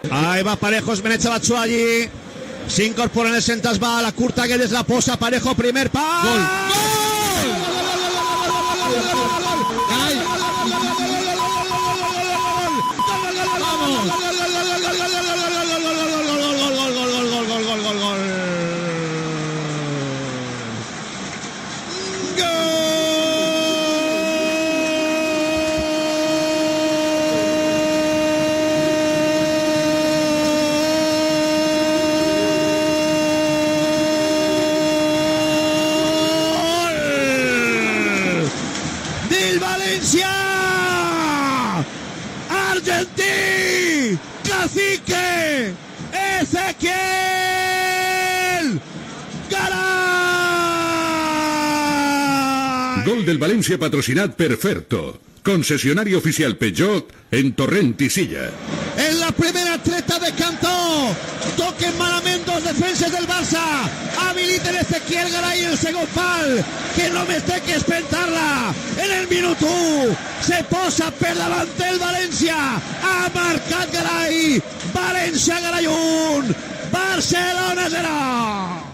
Ahí va Parejos, Benecha Batsua allí. Se incorpora en el centres, va a la curta que des la posa. Parejo, primer pas. Gol. Valencia, Argentí, Cacique, Ezequiel Garay. Gol del Valencia patrocinat per Ferto, concessionari oficial Peugeot en Torrent i Silla. En la primera treta de Cantó, toquen malament dos defenses del Barça, habiliten Ezequiel Garay el segon pal, que només té que espentar-la. En el minut 1 se posa per davant el València, ha marcat Garay, València Garay 1, Barcelona 0.